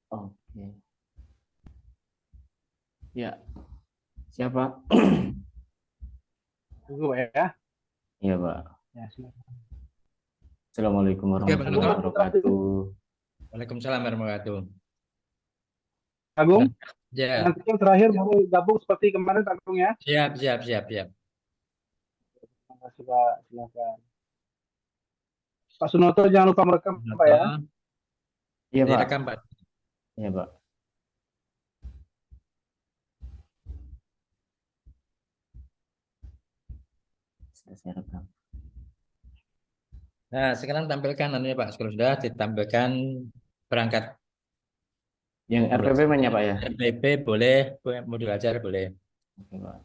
Oke. Ya, siapa? Tunggu Pak ya. Iya, Pak. Ya, silakan. Assalamualaikum Oke, Pak warahmatullahi Agung Noto. masih berarti. wabarakatuh. Waalaikumsalam warahmatullahi wabarakatuh. Agung, Nah, ya, nanti yang terakhir baru gabung seperti kemarin Agung ya. siap, siap, siap, siap. Terima kasih Pak, silakan. Pak Sunoto jangan lupa merekam Pak Noto, ya. Iya, direkam, Pak. Pak. Iya, Pak. Saya rekam. Nah, sekarang tampilkan anunya, Pak. Kalau sudah ditampilkan perangkat Yang RPP-nya, pembelajaran. Pak ya? RPP boleh, modul ajar boleh. Oke, Pak.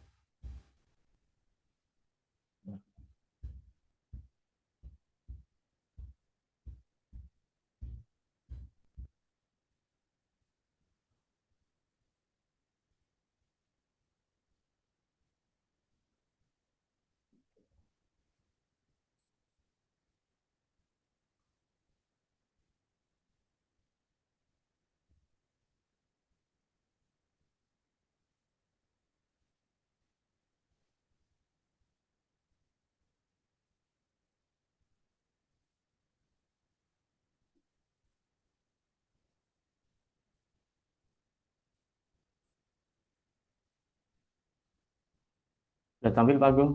Sudah tampil, Pak Agung?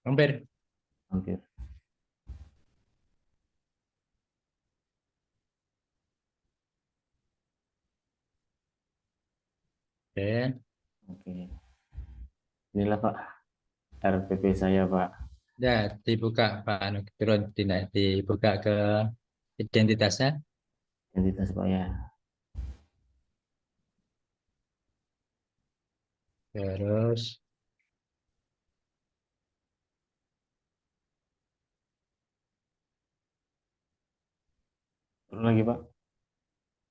Hampir. Hampir. Oke. Oke. Inilah, Pak, RPP saya, Pak. Ya, dibuka, Pak. Turun, dibuka ke identitasnya. Identitas, Pak ya. Terus, Turun lagi, Pak.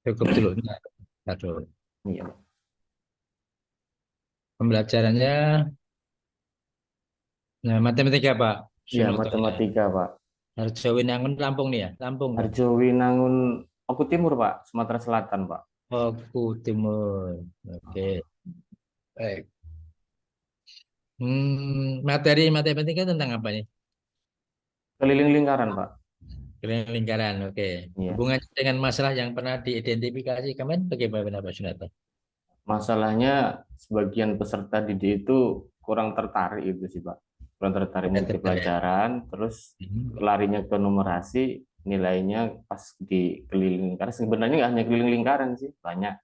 cukup dulu. Nah, aduh. Iya, Pak. Pembelajarannya, nah, matematika, Pak. Iya, Sunoto. matematika, Pak. Harjawinangun, Lampung nih ya? Lampung, Pak. Harjo Winangun, Oku Timur, Pak. Sumatera Selatan, Pak. Oku Timur. Oke, baik. Materi matematika tentang apa nih? Keliling lingkaran, Pak. Keliling lingkaran. Oke. Iya. Hubungannya dengan masalah yang pernah diidentifikasi kemarin bagaimana, Pak Sunata? Masalahnya sebagian peserta didik itu kurang tertarik itu sih, Pak. Kurang tertarik Tidak mengikuti tertarik. pelajaran, terus Hmm. larinya ke numerasi, nilainya pas di keliling lingkaran. Sebenarnya nggak hanya keliling lingkaran sih, banyak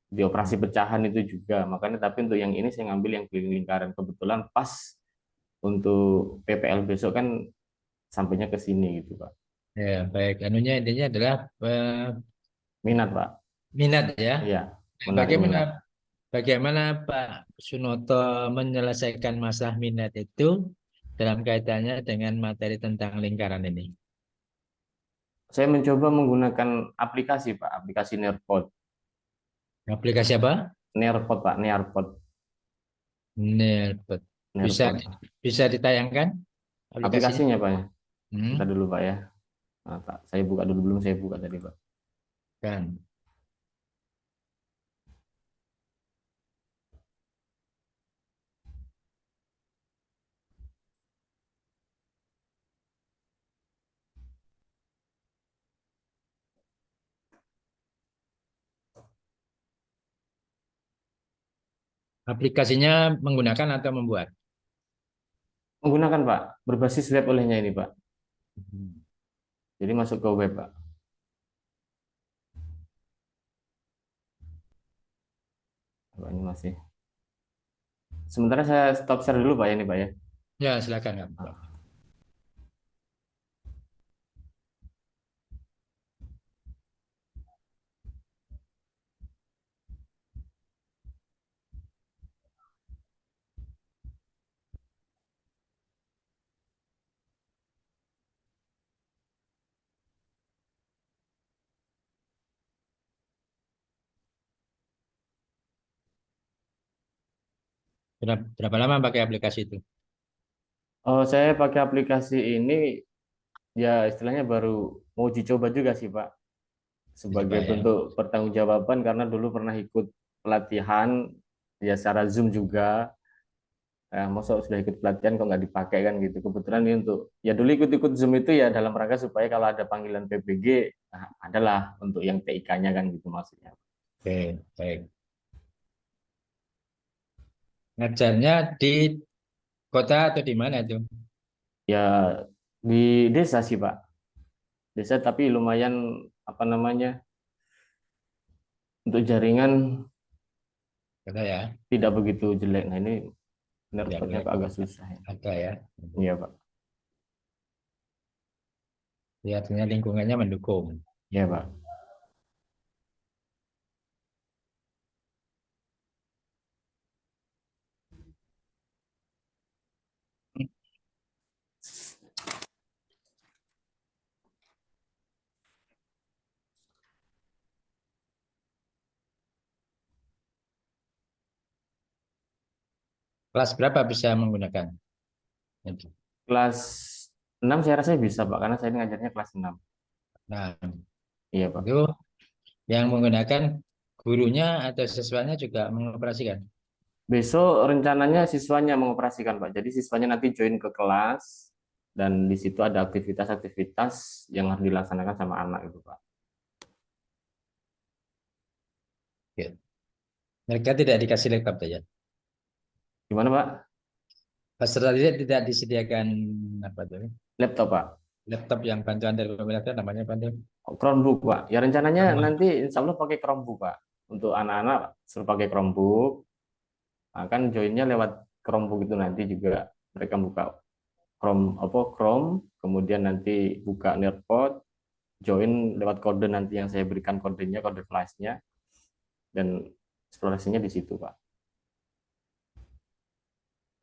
di operasi pecahan itu juga. Makanya tapi untuk yang ini saya ngambil yang keliling lingkaran. Kebetulan pas untuk PPL besok kan sampainya ke sini gitu, Pak. Ya, baik. Anunya intinya adalah Minat, Pak. minat ya. Iya, menarik Bagaimana minat. bagaimana Pak Sunoto menyelesaikan masalah minat itu dalam kaitannya dengan materi tentang lingkaran ini? Saya mencoba menggunakan aplikasi, Pak, aplikasi Nearpod. Aplikasi apa? Nearpod, Pak, Nearpod. Nerbet. Bisa Nearpod. bisa ditayangkan aplikasinya? Aplikasinya, Pak, ya. Bentar Hmm, dulu, Pak ya. Nah, Pak, saya buka dulu, belum saya buka tadi, Pak. kan. Aplikasinya menggunakan atau membuat? Menggunakan, Pak, berbasis web olehnya ini, Pak. Hmm. Jadi masuk ke web, Pak. Pak, ini masih. Sementara saya stop share dulu, Pak, ya, ini, Pak ya. Ya, silakan. Kak. Nah, Berapa lama pakai aplikasi itu? oh, saya pakai aplikasi ini ya istilahnya baru mau uji coba juga sih, Pak. sebagai Coba ya. bentuk pertanggungjawaban karena dulu pernah ikut pelatihan ya secara Zoom juga. Masa sudah ikut pelatihan kok nggak dipakai kan gitu. Kebetulan ini untuk ya dulu ikut-ikut Zoom itu ya dalam rangka supaya kalau ada panggilan PBG adalah untuk yang TIK-nya kan gitu maksudnya. Oke, baik. Ngajarnya di kota atau di mana itu? Ya di desa sih Pak. Desa tapi lumayan apa namanya untuk jaringan Kota ya. tidak begitu jelek. Nah ini Ya, networknya baik. kok agak susah ya. Ada ya. Iya Pak. Ya, artinya lingkungannya mendukung. Iya Pak. Kelas berapa bisa menggunakan itu? Kelas 6 saya rasa bisa Pak karena saya ngajarnya kelas 6. Nah, Iya Pak. itu yang menggunakan gurunya atau siswanya juga mengoperasikan. Besok rencananya siswanya mengoperasikan Pak. Jadi siswanya nanti join ke kelas dan di situ ada aktivitas-aktivitas yang harus dilaksanakan sama anak itu Pak. Ya. Mereka tidak dikasih laptop saja. Gimana Pak? Peserta didik tidak disediakan apa tuh? Laptop Pak. Laptop yang bantuan dari pemerintah namanya apa tuh? Chromebook Pak. Ya rencananya Sama. nanti insya Allah pakai Chromebook Pak. Untuk anak-anak suruh pakai Chromebook. Akan joinnya lewat Chromebook itu nanti juga mereka buka Chrome, kemudian nanti buka Nearpod, join lewat kode nanti yang saya berikan kodenya, kode flashnya, dan eksplorasinya di situ Pak.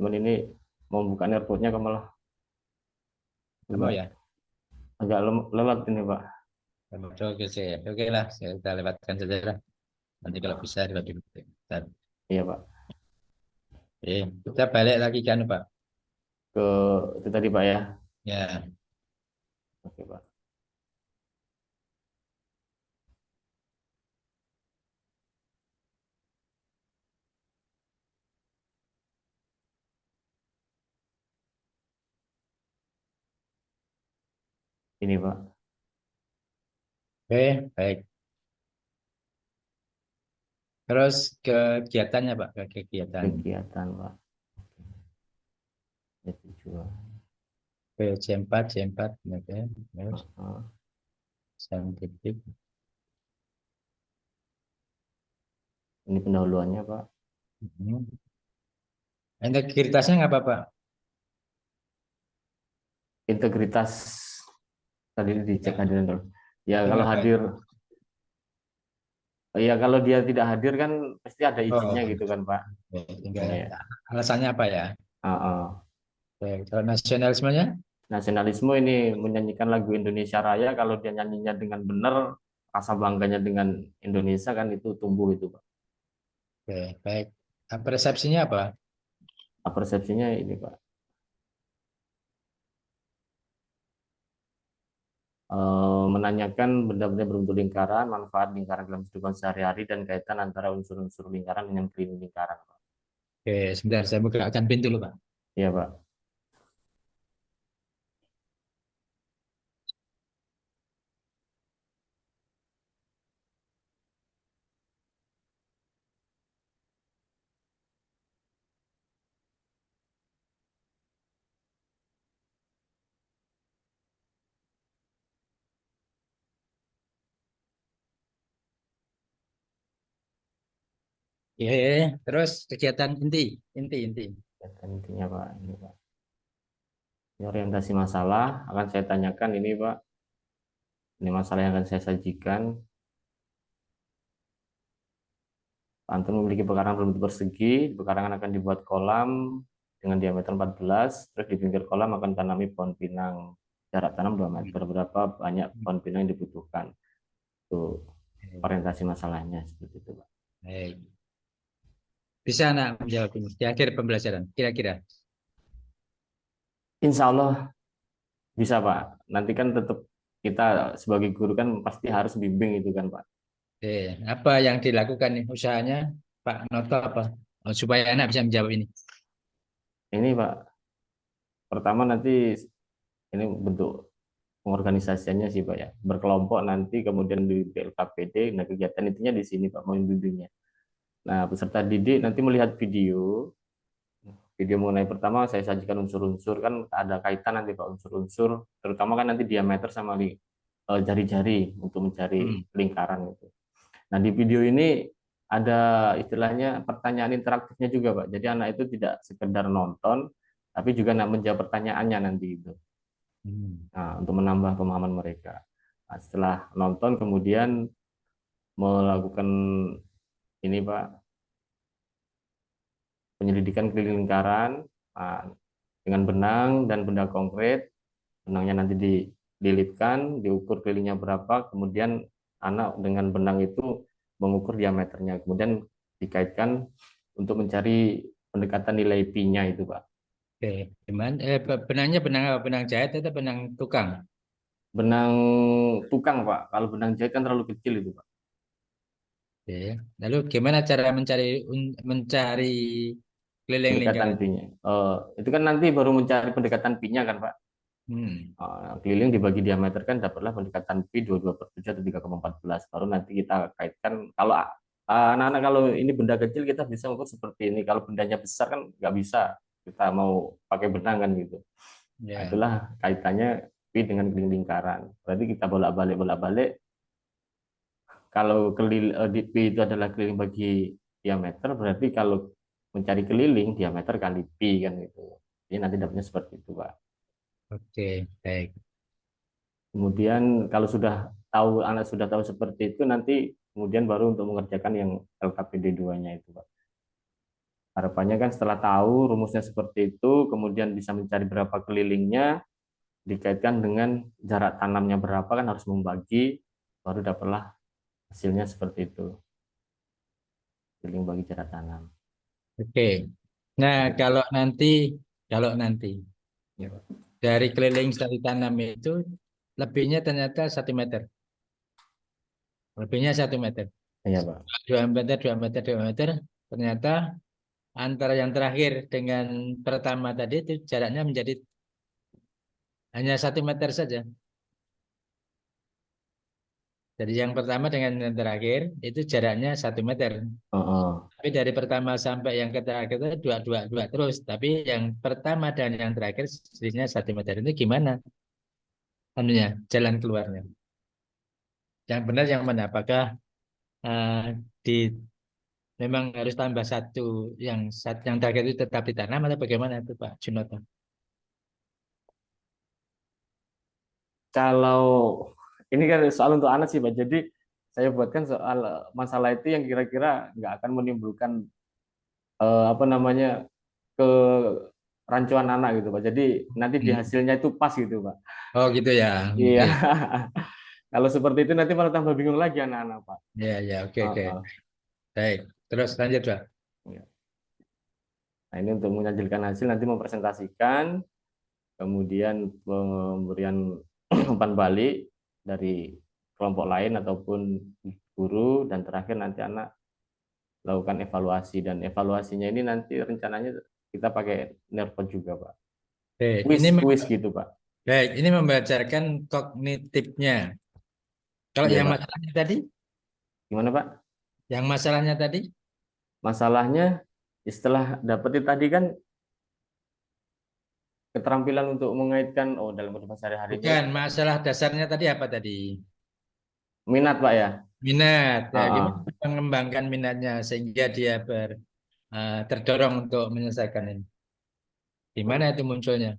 Cuman ini mau buka Nearpodnya kok malah Kamu agak, ya. agak lewat ini Pak. Oke, oke lah, kita lewatkan saja lah. Nanti kalau bisa lebih. Iya Pak. Oke, kita balik lagi kan Pak. Ke itu tadi Pak ya. Ya, Oke Pak. Ini Pak. oke, baik. Terus kegiatannya Pak, ke kegiatan. Kegiatan Pak. Ya, tujuan. Oke, C4, C4, oke. Terus Heeh. saintifik. Ini pendahuluannya Pak. Hmm. Integritasnya nggak apa-apa. Integritas tadi dicek Ya, hadirin dulu. Ya itu kalau ngapain? hadir, ya kalau dia tidak hadir kan pasti ada izinnya Oh, gitu kan Pak. ya, tinggal Ya. alasannya apa ya? Heeh. Oke, kalau nasionalismenya, Nasionalisme ini menyanyikan lagu Indonesia Raya, kalau dia nyanyinya dengan benar, rasa bangganya dengan Indonesia kan itu tumbuh itu Pak. oke, baik. Nah, persepsinya apa? Persepsinya ini Pak. Menanyakan benda-benda berbentuk lingkaran, manfaat lingkaran dalam kehidupan sehari-hari dan kaitan antara unsur-unsur lingkaran dengan keliling lingkaran Pak. Oke, sebentar saya bukakan pintu dulu Pak. Iya Pak. Oke, terus kegiatan inti. Dan intinya Pak, ini Pak. Ini orientasi masalah akan saya tanyakan ini Pak. Ini masalah yang akan saya sajikan. Pantun memiliki pekarangan berbentuk persegi. Di pekarangan akan dibuat kolam dengan diameter 14. Terus di pinggir kolam akan tanami pohon pinang. Jarak tanam 2 meter. Berapa banyak pohon pinang yang dibutuhkan? Itu orientasi masalahnya seperti itu Pak. Baik. Bisa anak menjawab ini di akhir pembelajaran, kira-kira. Insya Allah bisa Pak. Nanti kan tetap kita sebagai guru kan pasti harus bimbing itu kan Pak. Oke, apa yang dilakukan nih usahanya Pak Noto apa? Oh, supaya anak bisa menjawab ini. Ini Pak, pertama nanti ini bentuk pengorganisasiannya sih Pak ya, berkelompok nanti kemudian di BLKPD. Nah kegiatan intinya di sini Pak, membimbingnya. Nah peserta didik nanti melihat video mengenai, pertama saya sajikan unsur-unsur, kan ada kaitan nanti Pak, unsur-unsur terutama kan nanti diameter sama jari-jari untuk mencari Hmm. lingkaran itu. Nah di video ini ada istilahnya pertanyaan interaktifnya juga Pak, jadi anak itu tidak sekedar nonton tapi juga nak menjawab pertanyaannya nanti itu. Hmm. Nah, untuk menambah pemahaman mereka. Nah, setelah nonton kemudian melakukan ini Pak, penyelidikan keliling lingkaran, nah, dengan benang dan benda konkret. Benangnya nanti dililitkan, diukur kelilingnya berapa, kemudian anak dengan benang itu mengukur diameternya, kemudian dikaitkan untuk mencari pendekatan nilai pi-nya itu Pak. Oke, gimana? Benangnya benang apa? Benang jahit atau benang tukang? Benang tukang Pak, kalau benang jahit kan terlalu kecil itu Pak. Oke. Lalu gimana cara mencari keliling Pendekatan lingkaran? pi-nya. Itu kan nanti baru mencari pendekatan pi-nya kan Pak. Hmm. Keliling dibagi diameter kan dapatlah pendekatan pi 22/7 atau 3,14. Baru nanti kita kaitkan, kalau anak-anak kalau ini benda kecil kita bisa ukur seperti ini, kalau bendanya besar kan nggak bisa, kita mau pakai benang kan gitu. Nah, Ya. itulah kaitannya pi dengan keliling lingkaran. Berarti kita bolak-balik kalau di pi itu adalah keliling bagi diameter, berarti kalau mencari keliling diameter kali pi kan gitu. Jadi nanti dapatnya seperti itu Pak. Oke, baik. Kemudian kalau anak sudah tahu seperti itu, nanti kemudian baru untuk mengerjakan yang LKPD 2-nya itu, Pak. Harapannya kan setelah tahu rumusnya seperti itu, kemudian bisa mencari berapa kelilingnya, dikaitkan dengan jarak tanamnya berapa, kan harus membagi, baru dapatlah hasilnya seperti itu. Keliling bagi jarak tanam. Oke. Nah, Ya, kalau nanti ya, Pak. dari keliling sekali tanam itu lebihnya ternyata 1 meter. Lebihnya 1 meter. Iya, Pak. 2 meter, 2 meter, 2 meter. Ternyata antara yang terakhir dengan pertama tadi itu jaraknya menjadi hanya 1 meter saja. Jadi yang pertama dengan yang terakhir itu jaraknya 1 meter. Oh, oh. Tapi dari pertama sampai yang ke terakhir itu dua, dua, dua terus. Tapi yang pertama dan yang terakhir selisihnya 1 meter. Itu gimana? Anunya, jalan keluarnya. Yang benar yang mana? Apakah eh, di memang harus tambah satu yang terakhir itu tetap ditanam atau bagaimana itu Pak Junoto? Kalau ini kan soal untuk anak sih, Pak. Jadi saya buatkan soal masalah itu yang kira-kira nggak akan menimbulkan apa namanya, ke rancuan anak gitu Pak. Jadi nanti di Hmm. hasilnya itu pas gitu Pak. Oh gitu ya. Iya. Oke. Kalau seperti itu nanti malah tambah bingung lagi anak-anak Pak. Ya ya oke oke. Heeh. Baik. Terus lanjut Pak. Iya. Nah ini untuk menyajikan hasil, nanti mempresentasikan, kemudian pemberian umpan balik dari kelompok lain ataupun guru, dan terakhir nanti anak lakukan evaluasi, dan evaluasinya ini nanti rencananya kita pakai Nerpot juga Pak. Baik. Kuis gitu Pak. Baik. Ini membelajarkan kognitifnya. Kalau Iya yang Pak. masalahnya tadi, Gimana Pak? yang masalahnya tadi Masalahnya setelah dapetin tadi kan keterampilan untuk mengaitkan, oh dalam kehidupan sehari-hari ini bukan masalah dasarnya tadi apa tadi? minat Pak ya. Minat. Ya, Ah, gimana ah. mengembangkan minatnya sehingga dia terdorong untuk menyelesaikan ini. Di mana itu munculnya?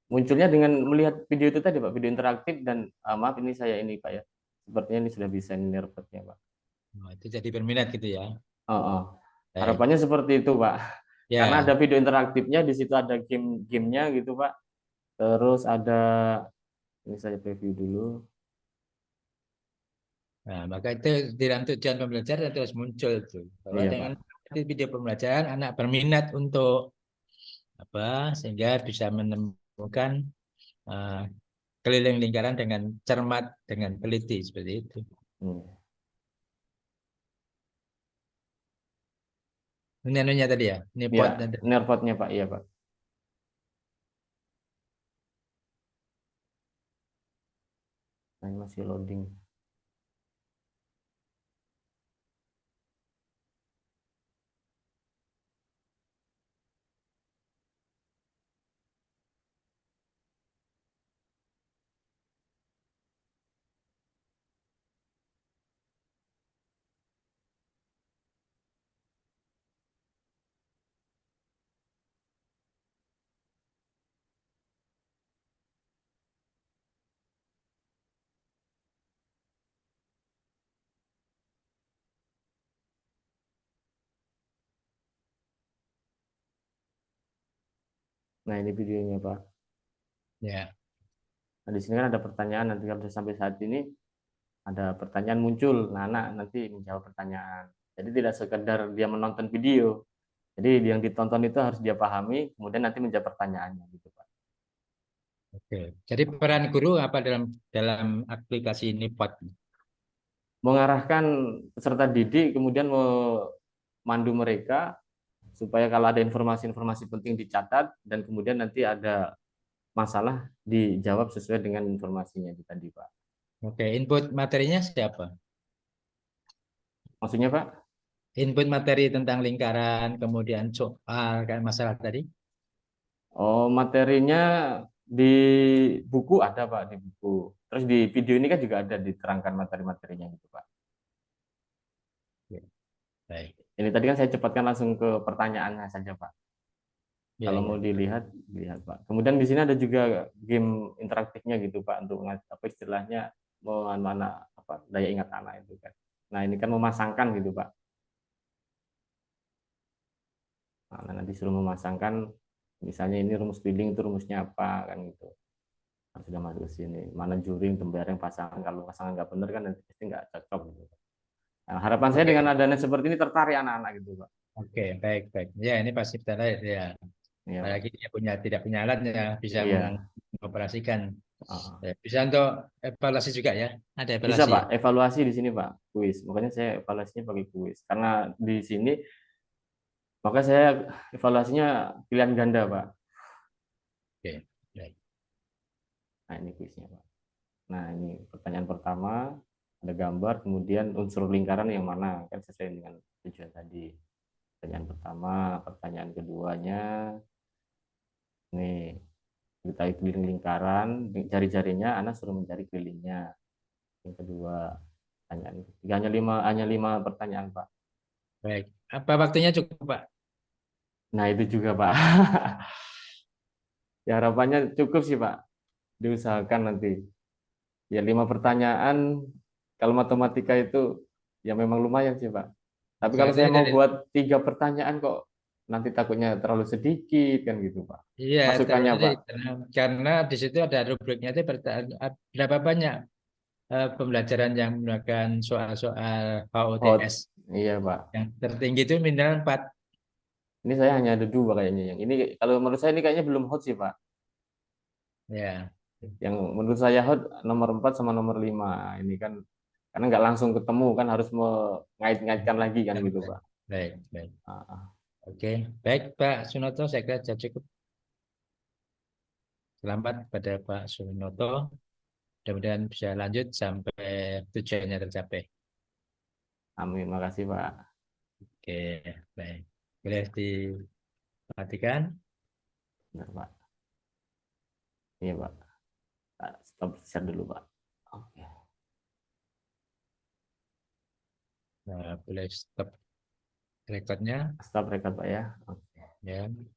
Munculnya dengan melihat video itu tadi Pak, video interaktif, dan maaf ini saya ini Pak ya. Sepertinya ini sudah bisa ini repotnya Pak. Oh, itu jadi berminat gitu ya. Oh, oh. Baik. Harapannya seperti itu Pak. Karena Ya. ada video interaktifnya, di situ ada gamenya gitu Pak. Terus ada, ini saya preview dulu. Nah, maka itu dalam tujuan pembelajaran terus muncul tuh bahwa Iya dengan Pak. video pembelajaran anak berminat untuk apa sehingga bisa menemukan eh, keliling lingkaran dengan cermat, dengan teliti seperti itu. Hmm. Ini anunya tadi ya, ini Ya, pot dan nerpotnya Pak, iya Pak. Nah, ini masih loading. Nah, ini videonya Pak. ya. Nah, di sini kan ada pertanyaan, nanti kalau sudah sampai saat ini ada pertanyaan muncul. Nah, anak nanti menjawab pertanyaan. Jadi tidak sekedar dia menonton video. Jadi yang ditonton itu harus dia pahami, kemudian nanti menjawab pertanyaannya gitu Pak. Oke. Jadi peran guru apa dalam dalam aplikasi ini pot? Mengarahkan peserta didik, kemudian memandu mereka supaya kalau ada informasi-informasi penting dicatat dan kemudian nanti ada masalah dijawab sesuai dengan informasinya itu tadi Pak. Oke, input materinya siapa? Maksudnya Pak? Input materi tentang lingkaran, kemudian soal kayak masalah tadi. Oh, materinya di buku ada Pak, di buku. Terus di video ini kan juga ada diterangkan materi-materinya gitu Pak. Ya, baik. Ini tadi kan saya cepatkan langsung ke pertanyaannya saja Pak. Ya, Kalau ya. mau dilihat, lihat Pak. Kemudian di sini ada juga game interaktifnya gitu Pak untuk apa istilahnya mana apa daya ingat anak itu kan. Nah, ini kan memasangkan gitu Pak. Nah, nanti suruh memasangkan misalnya ini rumus keliling itu rumusnya apa kan gitu. Nah, sudah masuk ke sini. Mana juring, tembereng, pasangan. Kalau pasangan nggak benar kan nanti pasti nggak cocok gitu. Nah, harapan saya dengan Oke, adanya seperti ini tertarik anak-anak gitu Pak. oke, baik, baik. Ya, ini pasti betul ya. Iya Pak. Apalagi dia punya tidak punya alatnya bisa Iya. mengoperasikan. Heeh. Ya, bisa untuk evaluasi juga ya. Ada Bisa evaluasi ya. Pak, evaluasi di sini Pak, kuis. Makanya saya evaluasinya pakai kuis. Karena di sini maka saya evaluasinya pilihan ganda, Pak. Oke, baik. Nah, ini kuisnya, Pak. Nah, ini pertanyaan pertama, ada gambar, kemudian unsur lingkaran yang mana, kan sesuai dengan tujuan tadi. Pertanyaan pertama, pertanyaan keduanya, nih, kita keliling lingkaran, jari-jarinya, Anak suruh mencari kelilingnya. Yang kedua, pertanyaan ketiga, hanya lima pertanyaan, Pak. Baik. Apa waktunya cukup, Pak? Nah, itu juga, Pak. Ya, harapannya cukup sih, Pak. Diusahakan nanti. Ya, 5 pertanyaan kalau matematika itu ya memang lumayan sih Pak. Tapi kalau saya Soalnya mau dari buat 3 pertanyaan kok nanti takutnya terlalu sedikit kan gitu Pak. iya Masukannya terjadi Pak. karena di situ ada rubriknya itu berapa banyak pembelajaran yang menggunakan soal-soal Hot. HOTS Iya Pak. yang tertinggi itu minimal 4. Ini saya hanya ada 2 kayaknya. Yang ini kalau menurut saya ini kayaknya belum hot sih Pak. Ya. Yang menurut saya hot nomor 4 sama nomor 5. Ini kan karena nggak langsung ketemu kan harus mengait-ngaitkan lagi kan gitu Pak. Baik, baik. Ah, ah. Oke, baik Pak Sunoto, saya kira sudah cukup. Selamat pada Pak Sunoto. Mudah-mudahan bisa lanjut sampai tujuannya tercapai. Amin. Makasih Pak. Oke, baik. Boleh diperhatikan. Benar Pak. Iya Pak. Stop share dulu Pak. Oke. Nah, boleh stop rekodnya. Stop record Pak ya. Oke. Ya.